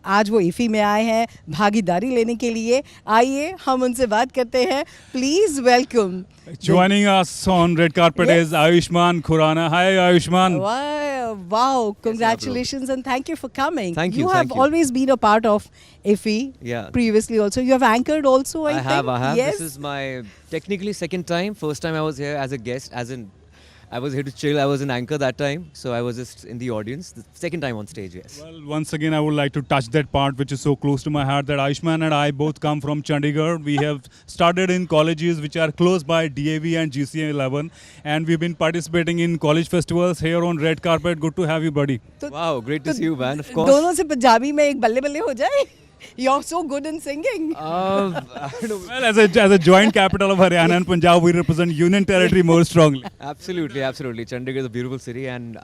आज वो इफ़ी में आए हैं भागीदारी लेने के लिए। आइए हम उनसे बात करते हैं। Please welcome. Joining us on red carpet Yes. is Ayushmann Khurrana. Hi Ayushmann. Wow, congratulations and thank you for coming. Thank you, You thank have you. always been a part of IFFI. Yeah. Previously also. You have anchored also, I think. I have. Yes. This is my technically second time. First time I was here as a guest, as in I was here to chill. I was an anchor that time, so I was just in the audience. The second time on stage, yes. Well, once again, I would like to touch that part which is so close to my heart, that Ayushmann and I both come from Chandigarh. We have started in colleges which are close by DAV and GCA 11, and we've been participating in college festivals here on red carpet. Good to have you, buddy. Wow, great to see you, man. Of course. दोनों से पंजाबी में एक बल्ले बल्ले हो जाए. You're so good in singing. I don't know. Well, as a joint capital of Haryana and Punjab, we represent Union Territory more strongly. Absolutely, absolutely. Chandigarh is a beautiful city, and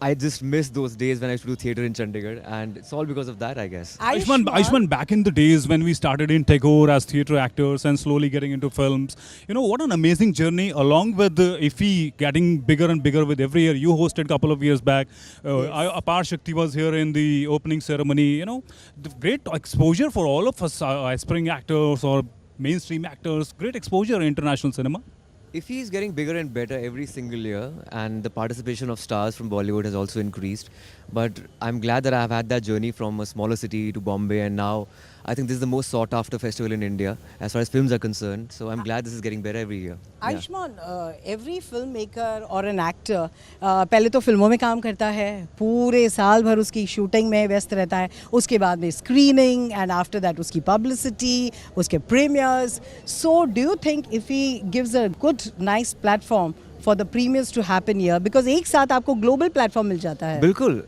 I just miss those days when I used to do theatre in Chandigarh, and it's all because of that, I guess. Ayushmann, back in the days when we started in Tagore as theatre actors and slowly getting into films, you know, what an amazing journey along with the IFFI getting bigger and bigger with every year. You hosted a couple of years back. Apar Shakti was here in the opening ceremony. You know, the great exposure for all of us aspiring actors or mainstream actors. Great exposure in international cinema. IFFI is getting bigger and better every single year, and the participation of stars from Bollywood has also increased. But I'm glad that I've had that journey from a smaller city to Bombay, and now I think this is the most sought after festival in India as far as films are concerned. So I'm glad this is getting better every year. Ayushmann, every filmmaker or an actor पहले तो फिल्मों में काम करता है, पूरे साल भर उसकी शूटिंग में व्यस्त रहता है, उसके बाद में स्क्रीनिंग एंड आफ्टर दैट उसकी पब्लिसिटी, उसके premieres. So do you think if he gives a good nice platform for the premieres to happen here, because एक साथ आपको ग्लोबल प्लेटफॉर्म मिल जाता है. बिल्कुल.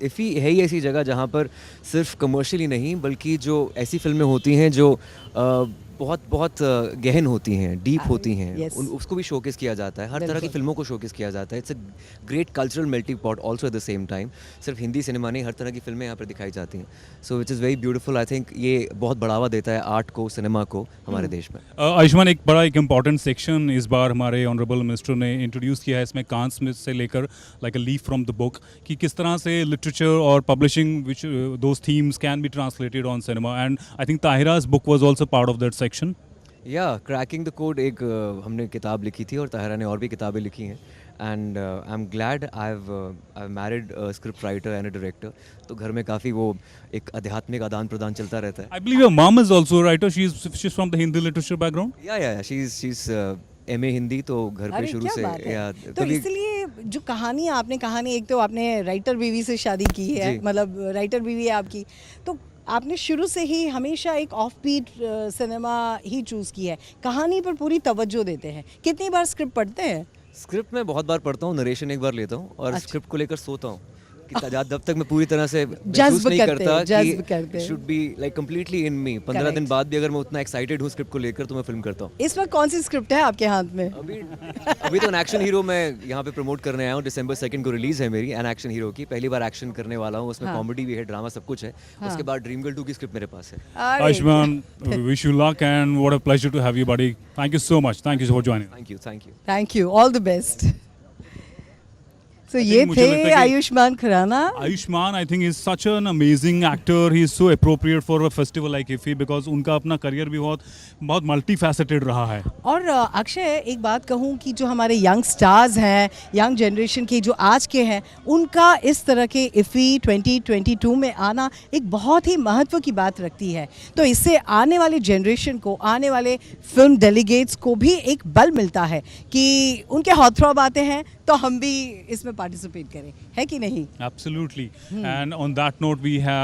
IFFI है ही ऐसी जगह जहाँ पर सिर्फ कमर्शियली नहीं, बल्कि जो ऐसी फिल्में होती हैं जो बहुत बहुत गहन होती हैं, डीप होती हैं, yes. उसको भी शोकेस किया जाता है. हर तरह की फिल्मों को शोकेस किया जाता है. It's a great cultural melting pot also at the same time. सिर्फ हिंदी सिनेमा नहीं, हर तरह की फिल्में यहाँ पर दिखाई जाती हैं. So which is very beautiful. I think ये बहुत बढ़ावा देता है आर्ट को, सिनेमा को हमारे देश में. आयुष्मान, एक बड़ा एक इम्पॉर्टेंट सेक्शन इस बार हमारे ऑनरेबल मिनिस्टर ने इंट्रोड्यूस किया है. इसमें कान स्मिथ से लेकर like a leaf from the book, कि किस तरह से लिटरेचर और publishing which those themes can be translated on cinema, and I think Tahira's book was also part of that section. या क्रैकिंग द कोड एक हमने किताब लिखी थी, और ताहिरा ने और भी किताबें लिखी हैं. And I am glad I have married script writer and a director. तो घर में काफ़ी वो एक आध्यात्मिक आदान प्रदान चलता रहता है. I believe your mom is also a writer. She's from the Hindi literature background. या she's MA हिंदी, तो घर पे अरे शुरू क्या से. बात है. या तो इसलिए जो कहानी एक तो आपने राइटर बीवी से शादी की है, जी. मतलब राइटर बीवी है आपकी, तो आपने शुरू से ही हमेशा एक ऑफ बीट सिनेमा ही चूज़ की है, कहानी पर पूरी तवज्जो देते हैं. कितनी बार स्क्रिप्ट पढ़ते हैं? स्क्रिप्ट में बहुत बार पढ़ता हूँ, नरेशन एक बार लेता हूँ, और अच्छा. स्क्रिप्ट को लेकर सोता हूँ कि जब तक मैं पूरी तरह से महसूस जज्ब नहीं करते करता हैं. कि should be like completely in me. 15 दिन बाद भी अगर मैं उतना एक्साइटेड हूँ स्क्रिप्ट को लेकर, तो मैं फिल्म करता हूँ. इस वक्त कौन सी स्क्रिप्ट है आपके हाथ में? अभी तो एन एक्शन हीरो मैं यहाँ पे प्रमोट करने आया हूँ. December 2 को रिलीज है मेरी एन एक्शन हीरो की. पहली बार एक्शन करने वाला हूँ. उसमें कॉमेडी भी है, ड्रामा, सब कुछ है. उसके बाद ड्रीम गर्ल 2 की स्क्रिप्ट मेरे पास है. Ayushmann, wish you luck and what a pleasure to have you, buddy. Thank you so much. Thank you for joining. Thank you, all the best. So ये मुझे लगता है थे कि Ayushman Khurana. Ayushmann, I think, is such an amazing actor. He is so appropriate for a festival like IFFI because उनका अपना career भी बहुत multifaceted रहा है. और अक्षय, एक बात कहूँ कि जो हमारे यंग स्टार्स हैं, यंग जनरेशन के जो आज के हैं, उनका इस तरह के IFFI 2022 में आना एक बहुत ही महत्व की बात रखती है. तो इससे आने वाले जनरेशन को, आने वाले फिल्म डेलीगेट्स को भी एक बल मिलता है कि उनके हॉटथ्रॉब आते हैं तो हम भी इसमें पार्टिसिपेट करें, है कि नहीं? Absolutely. And on that note, we have